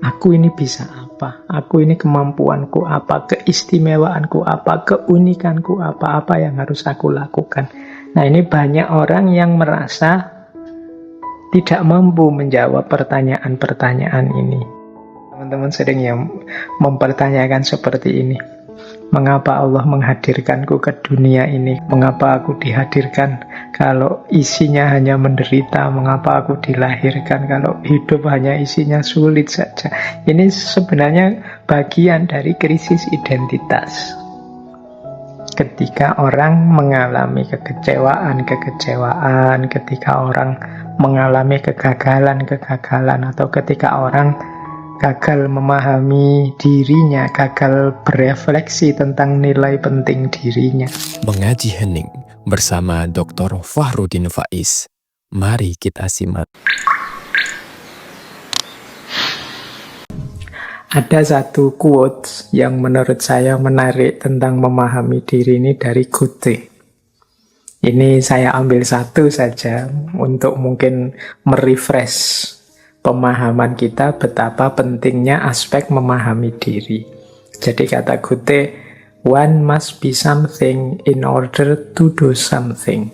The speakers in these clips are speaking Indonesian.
Aku ini bisa apa? Aku ini kemampuanku apa? Keistimewaanku apa? Keunikanku apa? Apa yang harus aku lakukan? Nah, ini banyak orang yang merasa tidak mampu menjawab pertanyaan-pertanyaan ini. Teman-teman sering yang mempertanyakan seperti ini. Mengapa Allah menghadirkanku ke dunia ini? Mengapa aku dihadirkan kalau isinya hanya menderita? Mengapa aku dilahirkan kalau hidup hanya isinya sulit saja? Ini sebenarnya bagian dari krisis identitas. Ketika orang mengalami kekecewaan, ketika orang mengalami kegagalan, atau ketika orang gagal memahami dirinya, gagal berefleksi tentang nilai penting dirinya. Mengaji Hening bersama Dr. Fahrudin Faiz. Mari kita simak. Ada satu quotes yang menurut saya menarik tentang memahami diri ini dari Goethe. Ini saya ambil satu saja untuk mungkin merefresh pemahaman kita betapa pentingnya aspek memahami diri. Jadi kata Goethe, one must be something in order to do something.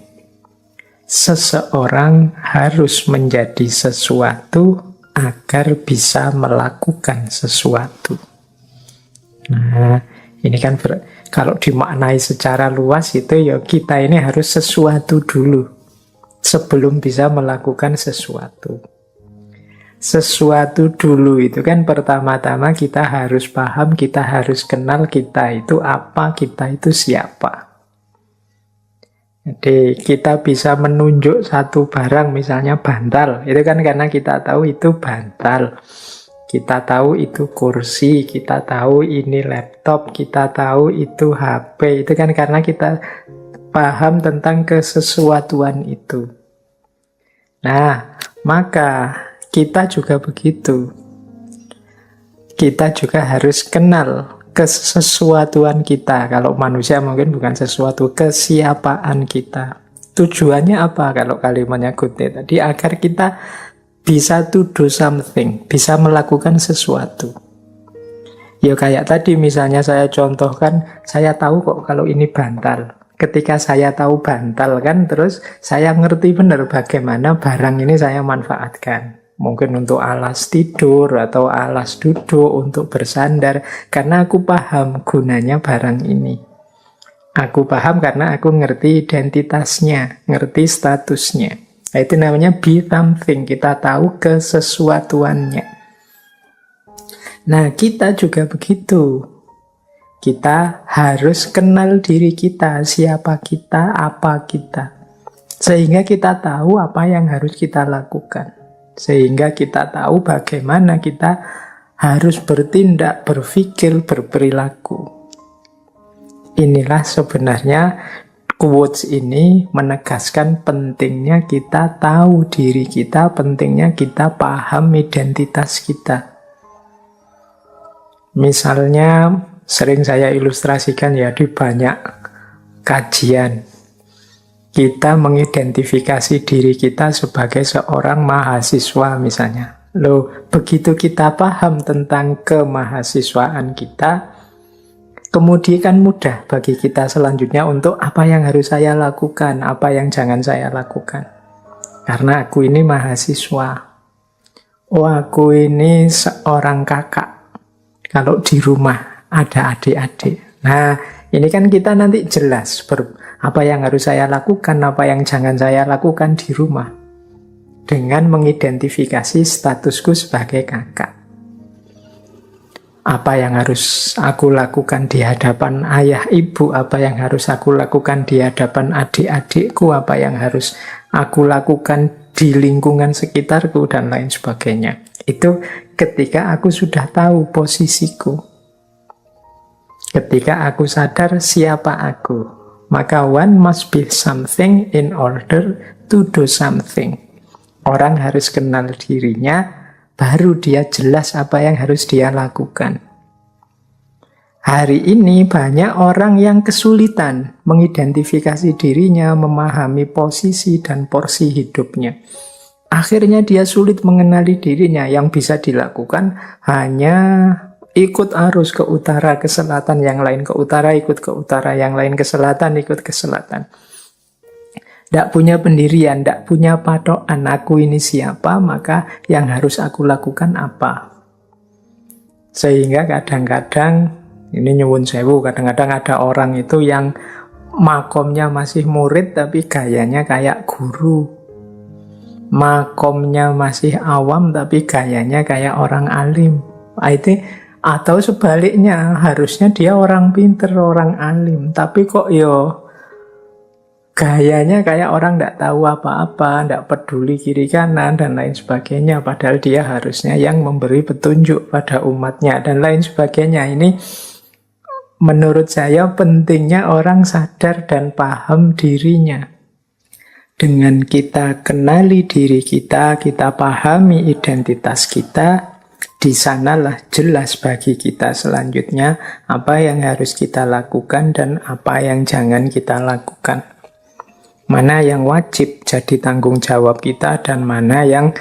Seseorang harus menjadi sesuatu agar bisa melakukan sesuatu. Nah, ini kan kalau dimaknai secara luas itu ya kita ini harus sesuatu dulu sebelum bisa melakukan sesuatu. Sesuatu dulu itu kan pertama-tama kita harus paham, kita harus kenal kita itu apa, kita itu siapa. Jadi kita bisa menunjuk satu barang, misalnya bantal, itu kan karena kita tahu itu bantal. Kita tahu itu kursi, kita tahu ini laptop, kita tahu itu HP, itu kan karena kita paham tentang kesesuatuan itu. Nah, maka kita juga begitu. Kita juga harus kenal kesesuatuan kita. Kalau manusia mungkin bukan sesuatu, kesiapaan kita. Tujuannya apa kalau kalimatnya Goethe tadi? Agar kita bisa to do something, bisa melakukan sesuatu. Ya kayak tadi misalnya saya contohkan, saya tahu kok kalau ini bantal. Ketika saya tahu bantal kan, terus saya ngerti benar bagaimana barang ini saya manfaatkan. Mungkin untuk alas tidur atau alas duduk, untuk bersandar. Karena aku paham gunanya barang ini. Aku paham karena aku ngerti identitasnya, ngerti statusnya. Nah, itu namanya be something, kita tahu kesesuatuannya. Nah, kita juga begitu. Kita harus kenal diri kita, siapa kita, apa kita. Sehingga kita tahu apa yang harus kita lakukan. Sehingga kita tahu bagaimana kita harus bertindak, berpikir, berperilaku. Inilah sebenarnya quotes ini menegaskan pentingnya kita tahu diri kita, pentingnya kita paham identitas kita. Misalnya sering saya ilustrasikan ya di banyak kajian. Kita mengidentifikasi diri kita sebagai seorang mahasiswa misalnya. Loh, begitu kita paham tentang kemahasiswaan kita, kemudian kan mudah bagi kita selanjutnya untuk apa yang harus saya lakukan, apa yang jangan saya lakukan. Karena aku ini mahasiswa. Oh, aku ini seorang kakak. Kalau di rumah ada adik-adik. Nah, ini kan kita nanti jelas apa yang harus saya lakukan, apa yang jangan saya lakukan di rumah. Dengan mengidentifikasi statusku sebagai kakak. Apa yang harus aku lakukan di hadapan ayah ibu, apa yang harus aku lakukan di hadapan adik-adikku, apa yang harus aku lakukan di lingkungan sekitarku, dan lain sebagainya. Itu ketika aku sudah tahu posisiku. Ketika aku sadar siapa aku. Maka one must be something in order to do something. Orang harus kenal dirinya, baru dia jelas apa yang harus dia lakukan. Hari ini banyak orang yang kesulitan mengidentifikasi dirinya, memahami posisi dan porsi hidupnya. Akhirnya dia sulit mengenali dirinya. Yang bisa dilakukan hanya ikut arus ke utara, ke selatan, yang lain ke utara, ikut ke utara, yang lain ke selatan, ikut ke selatan. Tidak punya pendirian, tidak punya patokan, aku ini siapa, maka yang harus aku lakukan apa. Sehingga kadang-kadang, ini nyuwun sewu, kadang-kadang ada orang itu yang makomnya masih murid tapi gayanya kayak guru. Makomnya masih awam tapi gayanya kayak orang alim. Atau sebaliknya, harusnya dia orang pinter, orang alim, tapi kok gayanya kayak orang tidak tahu apa-apa, tidak peduli kiri kanan dan lain sebagainya. Padahal dia harusnya yang memberi petunjuk pada umatnya dan lain sebagainya. Ini menurut saya pentingnya orang sadar dan paham dirinya. Dengan kita kenali diri kita, kita pahami identitas kita, di sanalah jelas bagi kita selanjutnya apa yang harus kita lakukan dan apa yang jangan kita lakukan. Mana yang wajib jadi tanggung jawab kita dan mana yang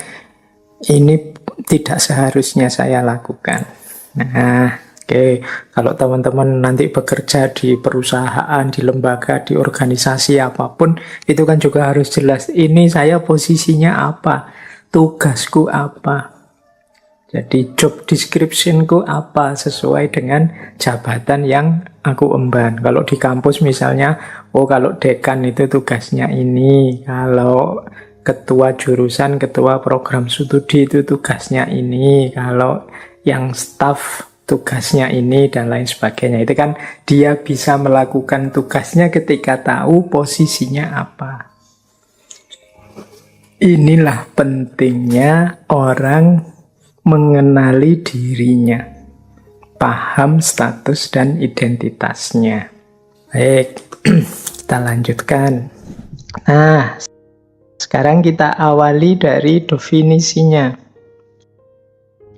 ini tidak seharusnya saya lakukan. Nah, oke, kalau teman-teman nanti bekerja di perusahaan, di lembaga, di organisasi apapun, itu kan juga harus jelas, ini saya posisinya apa, tugasku apa. Jadi job description-ku apa, sesuai dengan jabatan yang aku emban. Kalau di kampus misalnya, kalau dekan itu tugasnya ini, kalau ketua jurusan, ketua program studi itu tugasnya ini, kalau yang staff tugasnya ini dan lain sebagainya. Itu kan dia bisa melakukan tugasnya ketika tahu posisinya apa. Inilah pentingnya orang mengenali dirinya, paham status dan identitasnya. Baik, kita lanjutkan. Nah, sekarang kita awali dari definisinya.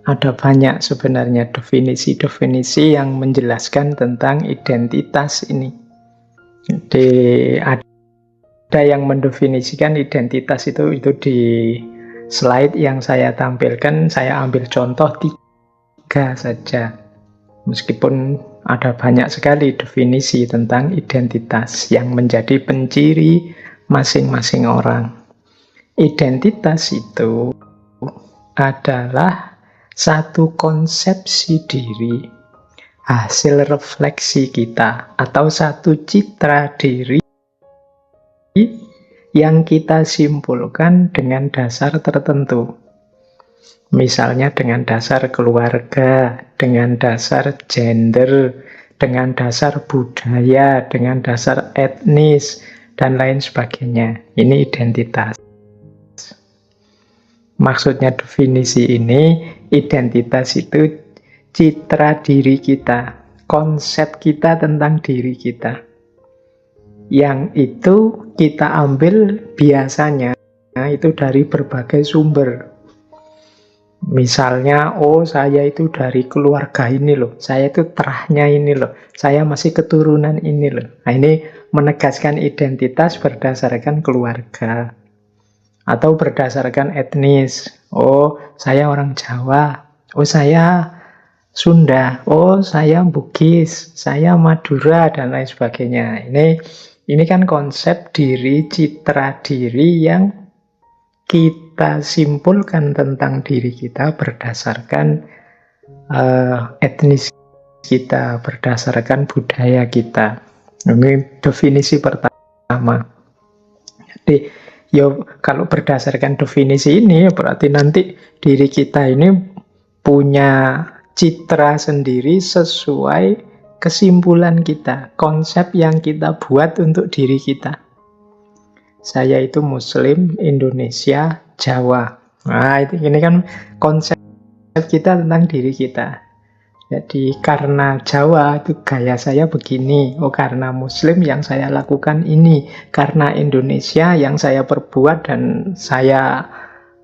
Ada banyak sebenarnya definisi-definisi yang menjelaskan tentang identitas ini. Jadi ada yang mendefinisikan identitas itu di slide yang saya tampilkan, saya ambil contoh 3 saja. Meskipun ada banyak sekali definisi tentang identitas yang menjadi penciri masing-masing orang. Identitas itu adalah satu konsepsi diri, hasil refleksi kita, atau satu citra diri yang kita simpulkan dengan dasar tertentu. Misalnya dengan dasar keluarga, dengan dasar gender, dengan dasar budaya, dengan dasar etnis, dan lain sebagainya. Ini identitas. Maksudnya definisi ini, identitas itu citra diri kita, konsep kita tentang diri kita. Yang itu kita ambil biasanya itu dari berbagai sumber. Misalnya, saya itu dari keluarga ini loh, saya itu terahnya ini loh, saya masih keturunan ini loh. Nah, ini menegaskan identitas berdasarkan keluarga. Atau berdasarkan etnis. Saya orang Jawa. Saya Sunda. Saya Bugis. Saya Madura, dan lain sebagainya. Ini kan konsep diri, citra diri yang kita simpulkan tentang diri kita berdasarkan etnis kita, berdasarkan budaya kita. Ini definisi pertama. Jadi, kalau berdasarkan definisi ini, berarti nanti diri kita ini punya citra sendiri sesuai kesimpulan kita, konsep yang kita buat untuk diri kita. Saya itu Muslim, Indonesia, Jawa. Nah, ini kan konsep kita tentang diri kita. Jadi karena Jawa itu gaya saya begini, karena Muslim yang saya lakukan ini, karena Indonesia yang saya perbuat dan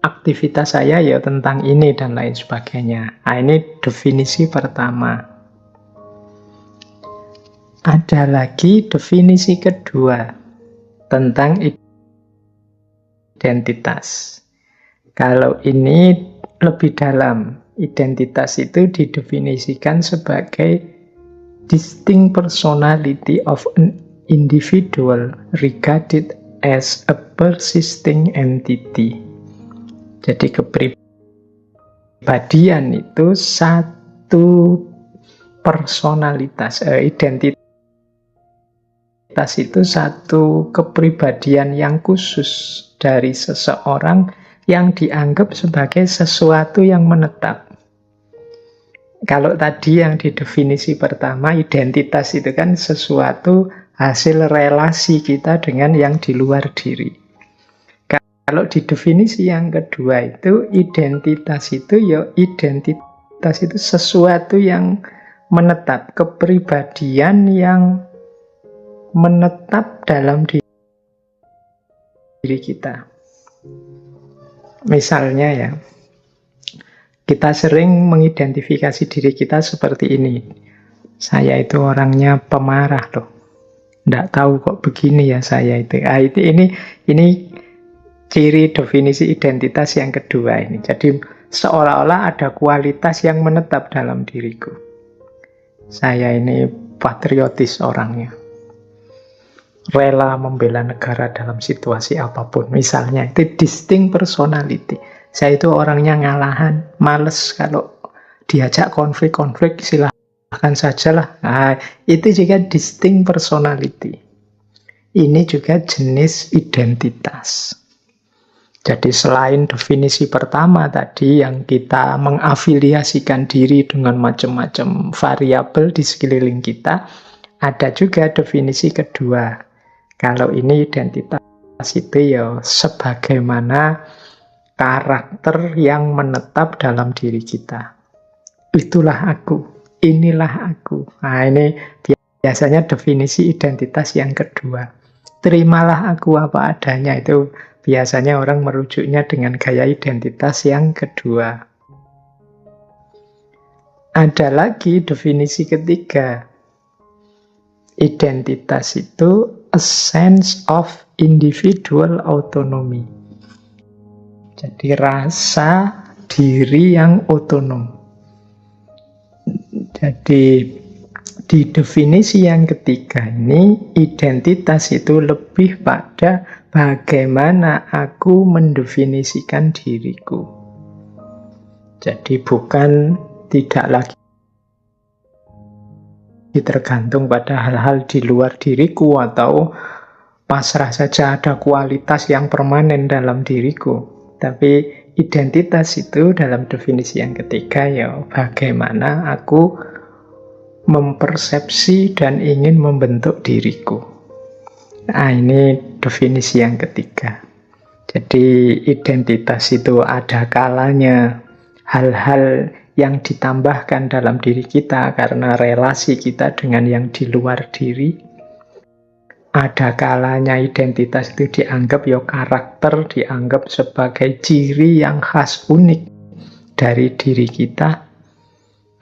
aktivitas saya ya tentang ini dan lain sebagainya. Nah, ini definisi pertama. Ada lagi definisi kedua tentang identitas. Kalau ini lebih dalam. Identitas itu didefinisikan sebagai distinct personality of an individual regarded as a persisting entity. Jadi kepribadian itu satu personalitas, identitas itu satu kepribadian yang khusus dari seseorang yang dianggap sebagai sesuatu yang menetap. Kalau tadi yang di definisi pertama, identitas itu kan sesuatu hasil relasi kita dengan yang di luar diri. Kalau di definisi yang kedua itu, identitas itu sesuatu yang menetap, kepribadian yang menetap dalam diri kita. Misalnya ya, kita sering mengidentifikasi diri kita seperti ini. Saya itu orangnya pemarah loh. Nggak tahu kok begini ya saya itu. Ini ciri definisi identitas yang kedua ini. Jadi seolah-olah ada kualitas yang menetap dalam diriku. Saya ini patriotis orangnya. Rela membela negara dalam situasi apapun. Misalnya, itu distinct personality. Saya itu orangnya ngalahan, males kalau diajak konflik-konflik, silahkan sajalah. Nah, itu juga distinct personality. Ini juga jenis identitas. Jadi selain definisi pertama tadi yang kita mengafiliasikan diri dengan macam-macam variabel di sekeliling kita, ada juga definisi kedua. Kalau ini identitas itu ya sebagaimana karakter yang menetap dalam diri kita. Itulah aku, inilah aku. Nah, ini biasanya definisi identitas yang kedua. Terimalah aku apa adanya, itu biasanya orang merujuknya dengan gaya identitas yang kedua. Ada lagi definisi ketiga. Identitas itu a sense of individual autonomy. Jadi rasa diri yang otonom. Jadi di definisi yang ketiga ini, identitas itu lebih pada bagaimana aku mendefinisikan diriku. Jadi bukan tidak lagi tergantung pada hal-hal di luar diriku atau pasrah saja ada kualitas yang permanen dalam diriku. Tapi identitas itu dalam definisi yang ketiga ya bagaimana aku mempersepsi dan ingin membentuk diriku. Nah, ini definisi yang ketiga. Jadi identitas itu ada kalanya hal-hal yang ditambahkan dalam diri kita karena relasi kita dengan yang di luar diri. Ada kalanya identitas itu dianggap ya karakter, dianggap sebagai ciri yang khas unik dari diri kita.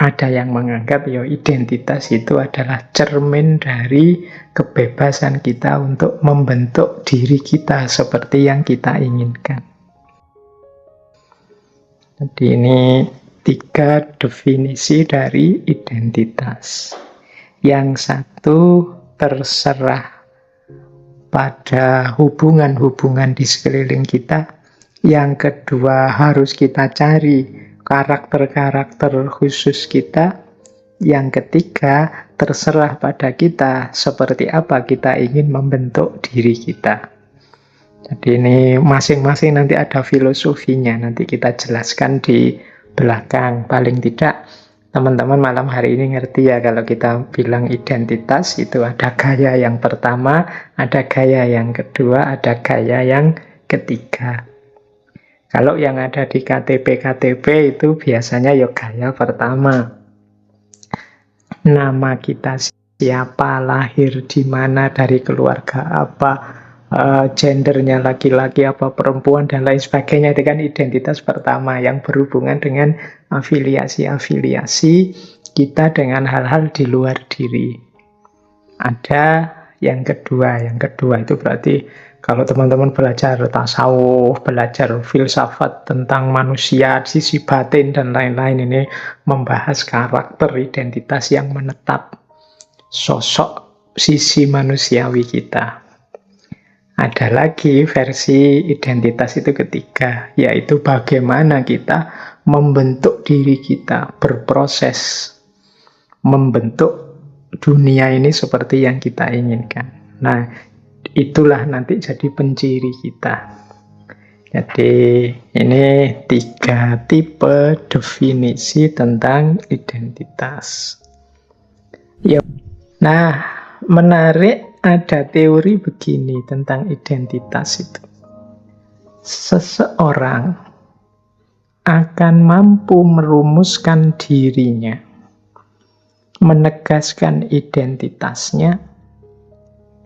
Ada yang menganggap ya identitas itu adalah cermin dari kebebasan kita untuk membentuk diri kita seperti yang kita inginkan. Jadi ini 3 definisi dari identitas. Yang satu terserah pada hubungan-hubungan di sekeliling kita. Yang kedua harus kita cari karakter-karakter khusus kita. Yang ketiga terserah pada kita seperti apa kita ingin membentuk diri kita. Jadi ini masing-masing nanti ada filosofinya, nanti kita jelaskan di belakang. Paling tidak teman-teman malam hari ini ngerti ya kalau kita bilang identitas itu ada gaya yang pertama, ada gaya yang kedua, ada gaya yang ketiga. Kalau yang ada di KTP itu biasanya ya gaya pertama. Nama kita siapa, lahir di mana, dari keluarga apa, gendernya laki-laki apa perempuan dan lain sebagainya. Itu kan identitas pertama yang berhubungan dengan afiliasi-afiliasi kita dengan hal-hal di luar diri. Ada yang kedua itu berarti Kalau teman-teman belajar tasawuf, belajar filsafat tentang manusia, sisi batin dan lain-lain, ini membahas karakter identitas yang menetap, sosok sisi manusiawi kita. Ada lagi versi identitas itu ketiga, yaitu bagaimana kita membentuk diri kita, berproses, membentuk dunia ini seperti yang kita inginkan. Nah, itulah nanti jadi penciri kita. Jadi ini 3 tipe definisi tentang identitas. Ya. Nah, menarik, ada teori begini tentang identitas itu. Seseorang akan mampu merumuskan dirinya, menegaskan identitasnya,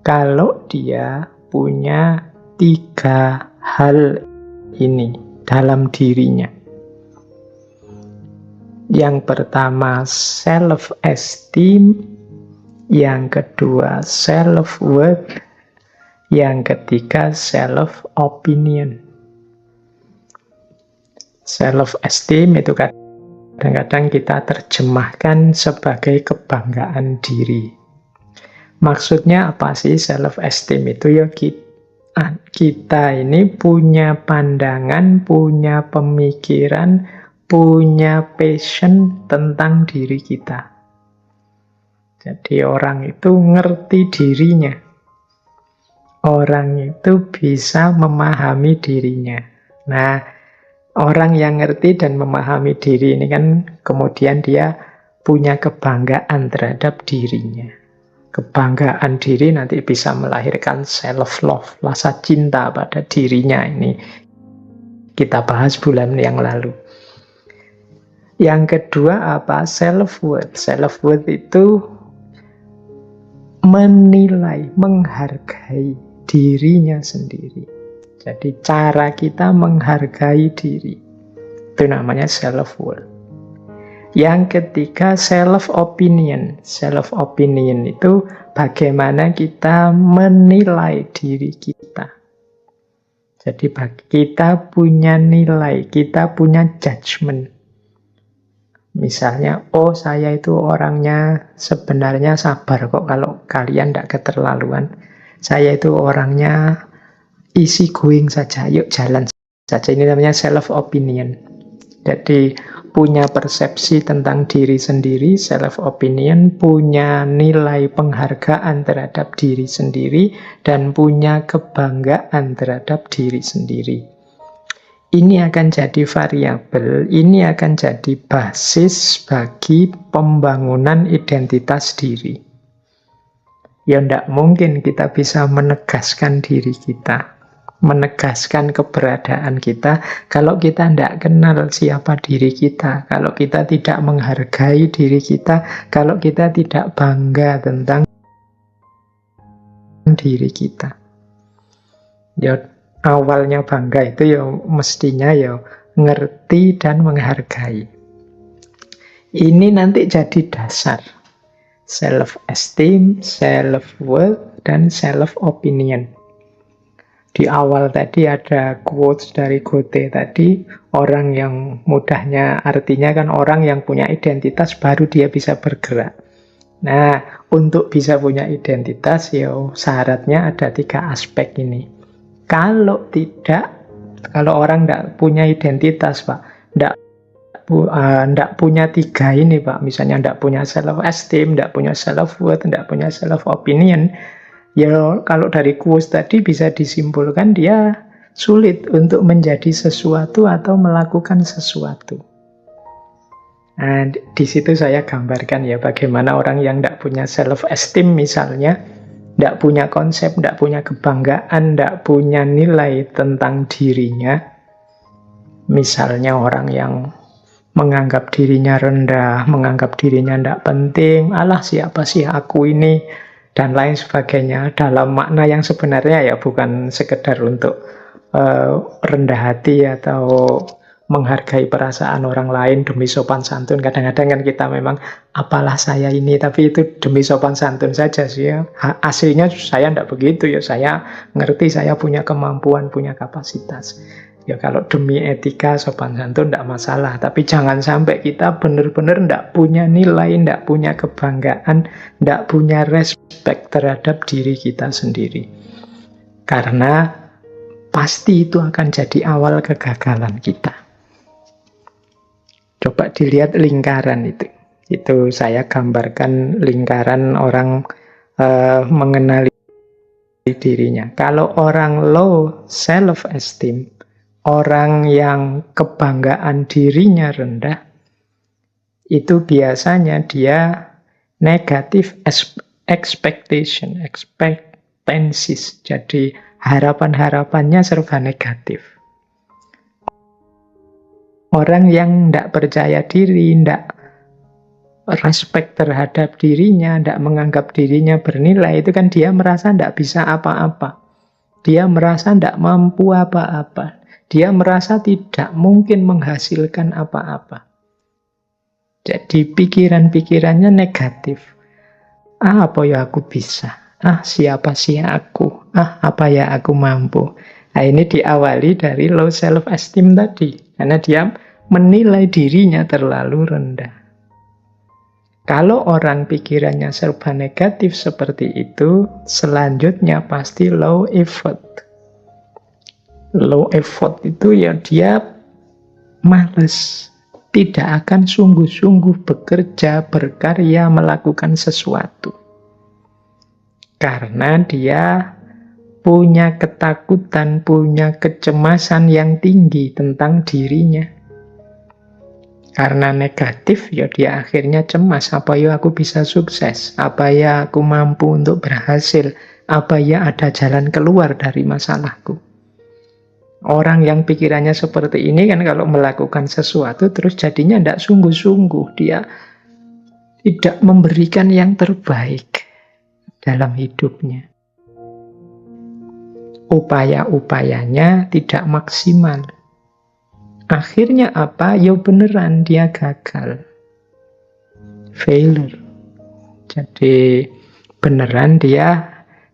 kalau dia punya 3 hal ini dalam dirinya. Yang pertama self-esteem, yang kedua self-worth, yang ketiga self-opinion. Self-esteem itu kadang-kadang kita terjemahkan sebagai kebanggaan diri. Maksudnya apa sih self-esteem itu? Ya kita ini punya pandangan, punya pemikiran, punya passion tentang diri kita. Jadi orang itu ngerti dirinya. Orang itu bisa memahami dirinya. Nah, orang yang ngerti dan memahami diri ini kan kemudian dia punya kebanggaan terhadap dirinya. Kebanggaan diri nanti bisa melahirkan self-love, rasa cinta pada dirinya. Ini kita bahas bulan yang lalu. Yang kedua apa? Self-worth. Self-worth itu menilai, menghargai dirinya sendiri. Jadi cara kita menghargai diri, itu namanya self-worth. Yang ketiga self-opinion. Self-opinion itu bagaimana kita menilai diri kita. Jadi kita punya nilai, kita punya judgment. Misalnya, oh saya itu orangnya sebenarnya sabar kok kalau kalian tidak keterlaluan. Saya itu orangnya easy going saja, yuk jalan saja. Ini namanya self-opinion. Jadi punya persepsi tentang diri sendiri, self-opinion, punya nilai penghargaan terhadap diri sendiri, dan punya kebanggaan terhadap diri sendiri. Ini akan jadi variabel, ini akan jadi basis bagi pembangunan identitas diri. Ya tidak mungkin kita bisa menegaskan diri kita, menegaskan keberadaan kita, kalau kita tidak kenal siapa diri kita, kalau kita tidak menghargai diri kita, kalau kita tidak bangga tentang diri kita. Ya, awalnya bangga itu ya mestinya ya ngerti dan menghargai. Ini nanti jadi dasar self-esteem, self-worth, dan self-opinion. Di awal tadi ada quotes dari Goethe tadi, orang yang mudahnya artinya kan orang yang punya identitas baru dia bisa bergerak. Nah, untuk bisa punya identitas ya syaratnya ada 3 aspek ini. Kalau orang tidak punya identitas, Pak, tidak punya 3 ini, Pak, misalnya tidak punya self-esteem, tidak punya self-worth, tidak punya self-opinion, ya kalau dari quotes tadi bisa disimpulkan dia sulit untuk menjadi sesuatu atau melakukan sesuatu. Nah, di situ saya gambarkan ya bagaimana orang yang tidak punya self-esteem misalnya, tidak punya konsep, tidak punya kebanggaan, tidak punya nilai tentang dirinya. Misalnya orang yang menganggap dirinya rendah, menganggap dirinya tidak penting, alah siapa sih aku ini, dan lain sebagainya. Dalam makna yang sebenarnya ya bukan sekedar untuk rendah hati atau menghargai perasaan orang lain demi sopan santun. Kadang-kadang kan kita memang, apalah saya ini, tapi itu demi sopan santun saja sih ya. Aslinya saya tidak begitu ya, saya ngerti saya punya kemampuan, punya kapasitas. Ya kalau demi etika, sopan santun tidak masalah, tapi jangan sampai kita benar-benar tidak punya nilai, tidak punya kebanggaan, tidak punya respect terhadap diri kita sendiri. Karena pasti itu akan jadi awal kegagalan kita. Coba dilihat lingkaran itu. Itu saya gambarkan lingkaran orang mengenali dirinya. Kalau orang low self-esteem, orang yang kebanggaan dirinya rendah, itu biasanya dia negative expectancies. Jadi harapan-harapannya serba negatif. Orang yang tidak percaya diri, tidak respect terhadap dirinya, tidak menganggap dirinya bernilai, itu kan dia merasa tidak bisa apa-apa. Dia merasa tidak mampu apa-apa. Dia merasa tidak mungkin menghasilkan apa-apa. Jadi pikiran-pikirannya negatif. Apa ya aku bisa? Siapa sih aku? Apa ya aku mampu? Nah, ini diawali dari low self-esteem tadi. Karena dia menilai dirinya terlalu rendah. Kalau orang pikirannya serba negatif seperti itu, selanjutnya pasti low effort. Low effort itu ya dia malas, tidak akan sungguh-sungguh bekerja, berkarya, melakukan sesuatu. Karena dia punya ketakutan, punya kecemasan yang tinggi tentang dirinya. Karena negatif, ya dia akhirnya cemas. Apa ya aku bisa sukses? Apa ya aku mampu untuk berhasil? Apa ya ada jalan keluar dari masalahku? Orang yang pikirannya seperti ini kan kalau melakukan sesuatu terus jadinya tidak sungguh-sungguh. Dia tidak memberikan yang terbaik dalam hidupnya. Upaya-upayanya tidak maksimal. Akhirnya apa? Ya beneran dia gagal. Failure. Jadi beneran dia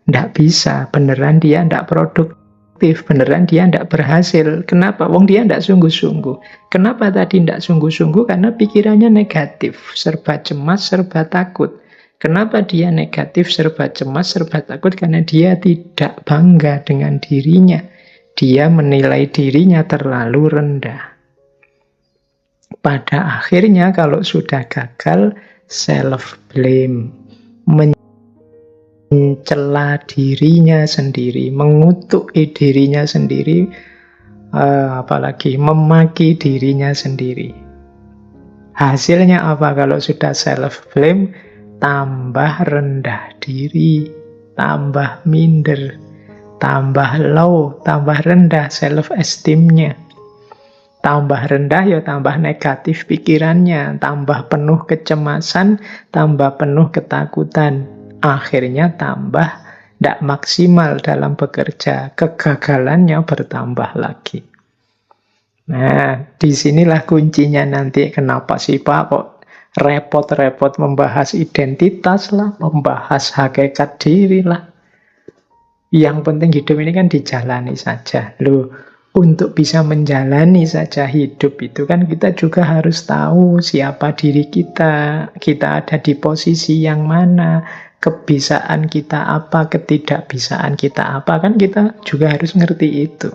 tidak bisa, beneran dia tidak produktif, beneran dia tidak berhasil. Kenapa? Wong dia tidak sungguh-sungguh. Kenapa tadi tidak sungguh-sungguh? Karena pikirannya negatif, serba cemas, serba takut. Kenapa dia negatif, serba cemas, serba takut? Karena dia tidak bangga dengan dirinya. Dia menilai dirinya terlalu rendah. Pada akhirnya kalau sudah gagal, self-blame, mencela dirinya sendiri, mengutuk dirinya sendiri, apalagi memaki dirinya sendiri. Hasilnya apa kalau sudah self-blame? Tambah rendah diri, tambah minder, tambah low, tambah rendah self-esteem-nya. Tambah rendah ya tambah negatif pikirannya, tambah penuh kecemasan, tambah penuh ketakutan. Akhirnya tambah tidak maksimal dalam bekerja, kegagalannya bertambah lagi. Nah, disinilah kuncinya nanti. Kenapa sih Pak kok repot-repot membahas identitas lah, membahas hakikat diri lah. Yang penting hidup ini kan dijalani saja. Loh, untuk bisa menjalani saja hidup itu kan kita juga harus tahu siapa diri kita ada di posisi yang mana, kebisaan kita apa, ketidakbisaan kita apa, kan kita juga harus ngerti itu.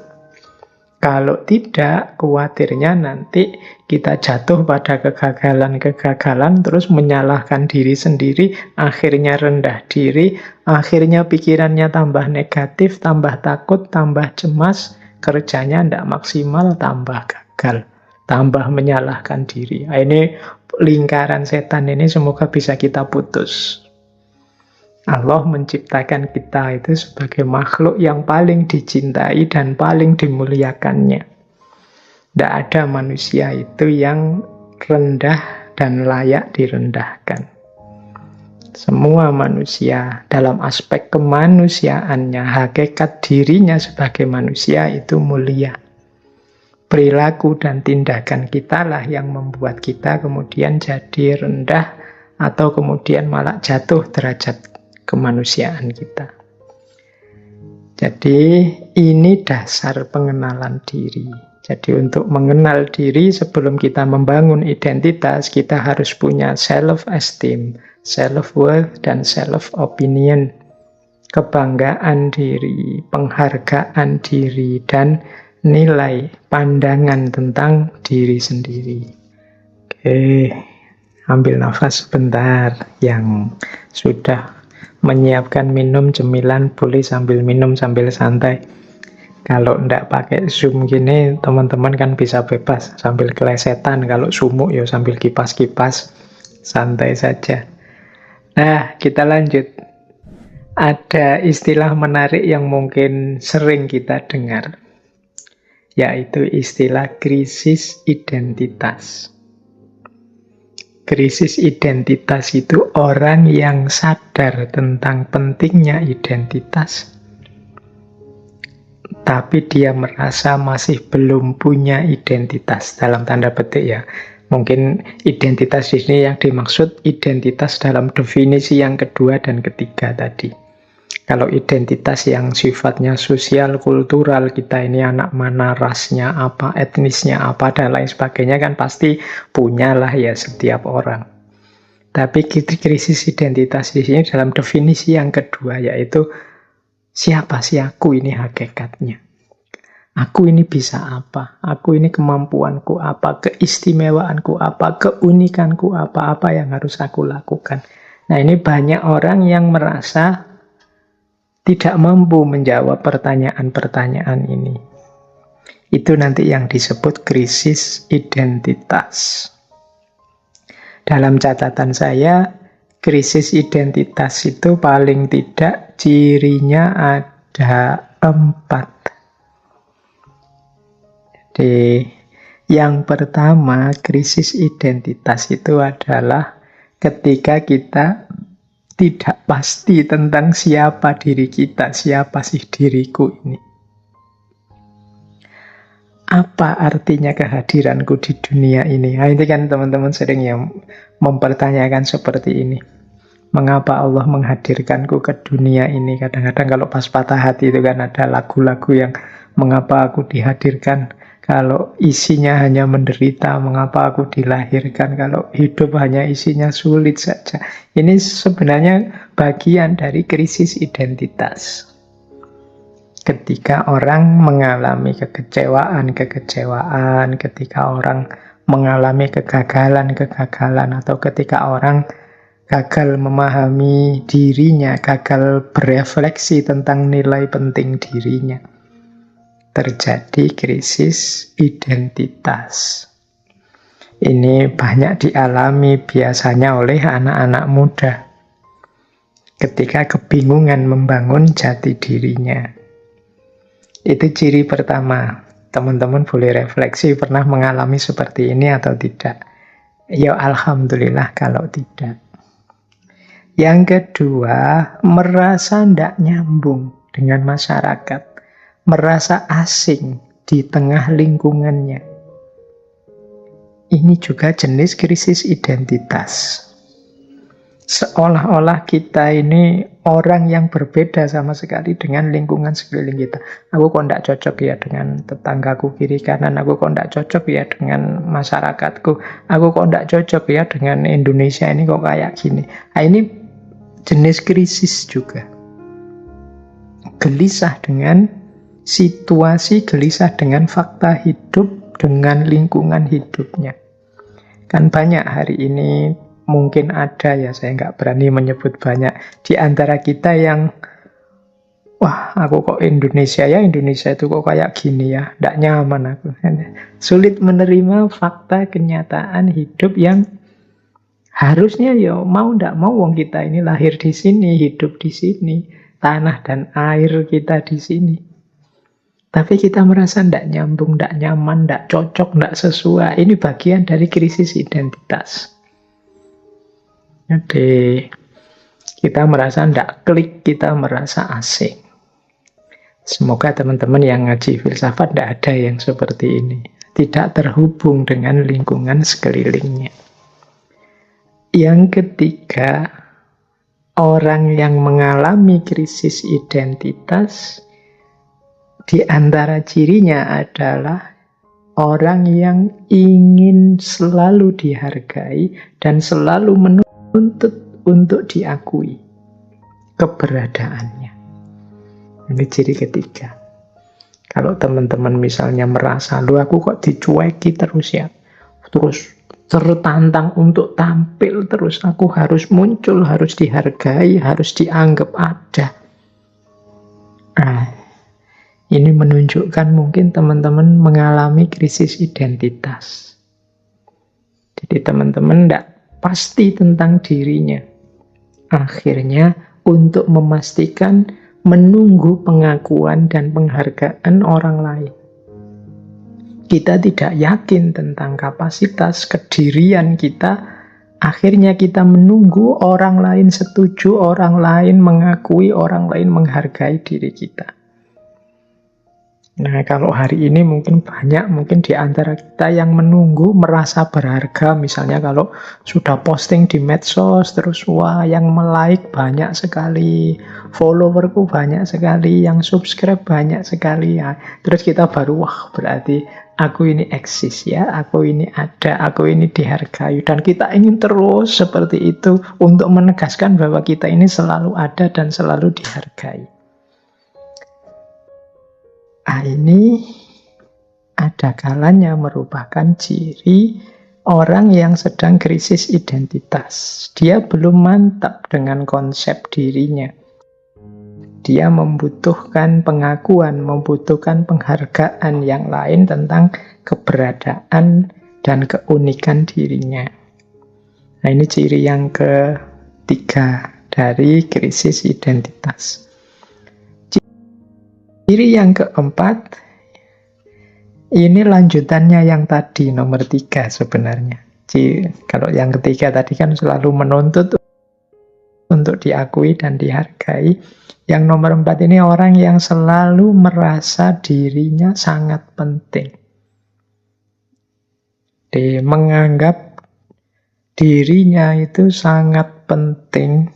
Kalau tidak, khawatirnya nanti kita jatuh pada kegagalan-kegagalan, terus menyalahkan diri sendiri, akhirnya rendah diri, akhirnya pikirannya tambah negatif, tambah takut, tambah cemas, kerjanya tidak maksimal, tambah gagal, tambah menyalahkan diri. Nah, ini lingkaran setan ini semoga bisa kita putus. Allah menciptakan kita itu sebagai makhluk yang paling dicintai dan paling dimuliakannya. Tidak ada manusia itu yang rendah dan layak direndahkan. Semua manusia dalam aspek kemanusiaannya, hakikat dirinya sebagai manusia itu mulia. perilaku dan tindakan kita lah yang membuat kita kemudian jadi rendah atau kemudian malah jatuh derajat kemanusiaan kita. Jadi ini dasar pengenalan diri. Jadi untuk mengenal diri sebelum kita membangun identitas, kita harus punya self-esteem, self-worth, dan self-opinion. Kebanggaan diri, penghargaan diri, dan nilai pandangan tentang diri sendiri. Oke, ambil nafas sebentar. Yang sudah menyiapkan minum cemilan boleh sambil minum sambil santai. Kalau enggak pakai Zoom gini, teman-teman kan bisa bebas sambil kelesetan. Kalau sumuk ya sambil kipas-kipas, santai saja. Nah, kita lanjut. Ada istilah menarik yang mungkin sering kita dengar, yaitu istilah krisis identitas. Krisis identitas itu orang yang sadar tentang pentingnya identitas, tapi dia merasa masih belum punya identitas, dalam tanda petik ya. Mungkin identitas di sini yang dimaksud identitas dalam definisi yang kedua dan ketiga tadi. Kalau identitas yang sifatnya sosial, kultural, kita ini anak mana, rasnya apa, etnisnya apa, dan lain sebagainya kan pasti punyalah ya setiap orang. Tapi krisis identitas di sini dalam definisi yang kedua, yaitu siapa sih aku ini hakikatnya? Aku ini bisa apa? Aku ini kemampuanku apa? Keistimewaanku apa? Keunikanku apa? Apa yang harus aku lakukan? Nah, ini banyak orang yang merasa tidak mampu menjawab pertanyaan-pertanyaan ini. Itu nanti yang disebut krisis identitas. Dalam catatan saya, krisis identitas itu paling tidak cirinya ada 4. Jadi, yang pertama, krisis identitas itu adalah ketika kita tidak pasti tentang siapa diri kita, siapa sih diriku ini. Apa artinya kehadiranku di dunia ini? Nah, ini kan teman-teman sering yang mempertanyakan seperti ini. Mengapa Allah menghadirkanku ke dunia ini? Kadang-kadang kalau pas patah hati itu kan ada lagu-lagu yang mengapa aku dihadirkan. Kalau isinya hanya menderita, mengapa aku dilahirkan? Kalau hidup hanya isinya sulit saja. Ini sebenarnya bagian dari krisis identitas. Ketika orang mengalami kekecewaan, ketika orang mengalami kegagalan, atau ketika orang gagal memahami dirinya, gagal berefleksi tentang nilai penting dirinya, terjadi krisis identitas. Ini banyak dialami biasanya oleh anak-anak muda ketika kebingungan membangun jati dirinya. Itu ciri pertama. Teman-teman boleh refleksi, pernah mengalami seperti ini atau tidak? Ya alhamdulillah kalau tidak. Yang kedua, merasa tidak nyambung dengan masyarakat, merasa asing di tengah lingkungannya. Ini juga jenis krisis identitas. Seolah-olah kita ini orang yang berbeda sama sekali dengan lingkungan sekeliling kita. Aku kok tidak cocok ya dengan tetanggaku kiri kanan, aku kok tidak cocok ya dengan masyarakatku, aku kok tidak cocok ya dengan Indonesia ini kok kayak gini. Nah, ini jenis krisis juga. Gelisah dengan situasi, gelisah dengan fakta hidup, dengan lingkungan hidupnya. Kan banyak hari ini, mungkin ada ya, saya nggak berani menyebut banyak, di antara kita yang, wah aku kok Indonesia ya, Indonesia itu kok kayak gini ya, nggak nyaman aku. Sulit menerima fakta kenyataan hidup yang harusnya ya mau nggak mau wong kita ini lahir di sini, hidup di sini, tanah dan air kita di sini. Tapi kita merasa tidak nyambung, tidak nyaman, tidak cocok, tidak sesuai. Ini bagian dari krisis identitas. Jadi kita merasa tidak klik, kita merasa asing. Semoga teman-teman yang ngaji filsafat tidak ada yang seperti ini. tidak terhubung dengan lingkungan sekelilingnya. Yang ketiga, orang yang mengalami krisis identitas, di antara cirinya adalah orang yang ingin selalu dihargai dan selalu menuntut untuk diakui keberadaannya. Ini ciri ketiga. Kalau teman-teman misalnya merasa, lu aku kok dicueki terus ya, terus tertantang untuk tampil terus, aku harus muncul, harus dihargai, harus dianggap ada. Nah, ini menunjukkan mungkin teman-teman mengalami krisis identitas. Jadi teman-teman tidak pasti tentang dirinya. Akhirnya untuk memastikan menunggu pengakuan dan penghargaan orang lain. Kita tidak yakin tentang kapasitas kedirian kita. Akhirnya kita menunggu orang lain setuju, orang lain mengakui, orang lain menghargai diri kita. Nah, kalau hari ini mungkin di antara kita yang menunggu merasa berharga. Misalnya kalau sudah posting di medsos, terus wah yang like banyak sekali, followerku banyak sekali, yang subscribe banyak sekali. Ya, terus kita baru, wah berarti aku ini eksis ya, aku ini ada, aku ini dihargai. Dan kita ingin terus seperti itu untuk menegaskan bahwa kita ini selalu ada dan selalu dihargai. Ini ada kalanya merupakan ciri orang yang sedang krisis identitas. Dia belum mantap dengan konsep dirinya. Dia membutuhkan pengakuan, membutuhkan penghargaan yang lain tentang keberadaan dan keunikan dirinya. Nah, ini ciri yang ketiga dari krisis identitas. Ciri yang keempat, ini lanjutannya yang tadi, nomor 3 sebenarnya. Kalau yang ketiga tadi kan selalu menuntut untuk diakui dan dihargai. Yang nomor 4 ini orang yang selalu merasa dirinya sangat penting. Menganggap dirinya itu sangat penting.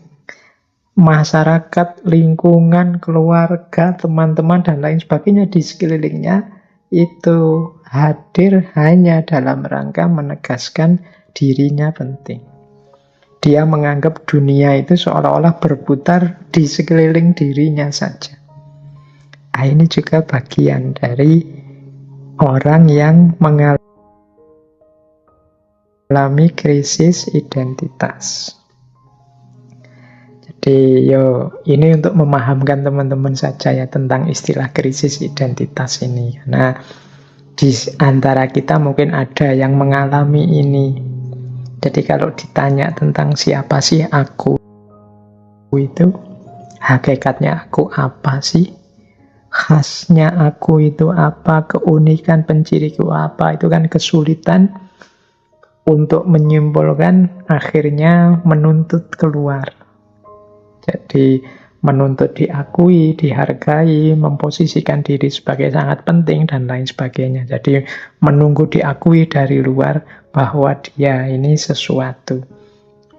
Masyarakat, lingkungan, keluarga, teman-teman, dan lain sebagainya di sekelilingnya itu hadir hanya dalam rangka menegaskan dirinya penting. Dia menganggap dunia itu seolah-olah berputar di sekeliling dirinya saja. Nah, ini juga bagian dari orang yang mengalami krisis identitas. Jadi ini untuk memahamkan teman-teman saja ya tentang istilah krisis identitas ini. Nah, di antara kita mungkin ada yang mengalami ini. Jadi kalau ditanya tentang siapa sih aku itu, hakikatnya aku apa sih? Khasnya aku itu apa? Keunikan penciriku apa? Itu kan kesulitan untuk menyimpulkan, akhirnya menuntut keluar. Jadi menuntut diakui, dihargai, memposisikan diri sebagai sangat penting, dan lain sebagainya. Jadi menunggu diakui dari luar bahwa dia ini sesuatu.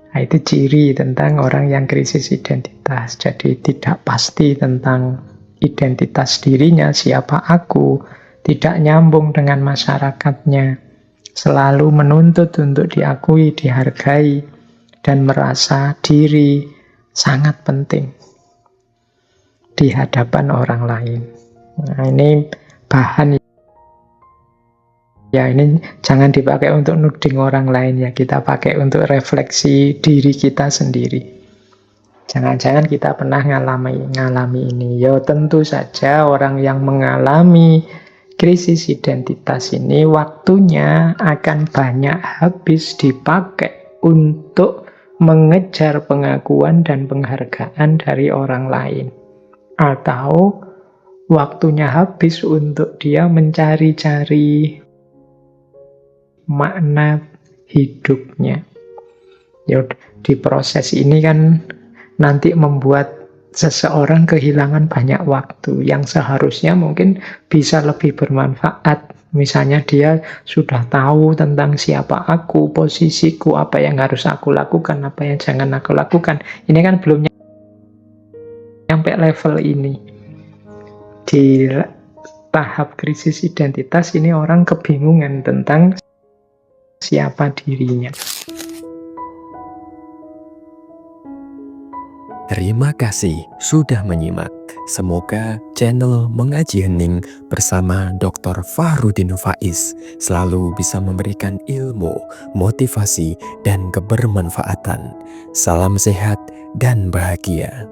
Nah, itu ciri tentang orang yang krisis identitas. Jadi tidak pasti tentang identitas dirinya, siapa aku, tidak nyambung dengan masyarakatnya, selalu menuntut untuk diakui, dihargai, dan merasa diri sangat penting di hadapan orang lain. Nah, ini bahan ya, ini jangan dipakai untuk nuding orang lain ya, kita pakai untuk refleksi diri kita sendiri. Jangan-jangan kita pernah ngalami ini. Ya tentu saja orang yang mengalami krisis identitas ini waktunya akan banyak habis dipakai untuk mengejar pengakuan dan penghargaan dari orang lain. Atau waktunya habis untuk dia mencari-cari makna hidupnya. Ya, di proses ini kan nanti membuat seseorang kehilangan banyak waktu yang seharusnya mungkin bisa lebih bermanfaat Misalnya dia sudah tahu tentang siapa aku, posisiku, apa yang harus aku lakukan, apa yang jangan aku lakukan. Ini kan belum nyampe level ini. Di tahap krisis identitas ini orang kebingungan tentang siapa dirinya. Terima kasih sudah menyimak. Semoga channel Mengaji Hening bersama Dr. Fahrudin Faiz selalu bisa memberikan ilmu, motivasi, dan kebermanfaatan. Salam sehat dan bahagia.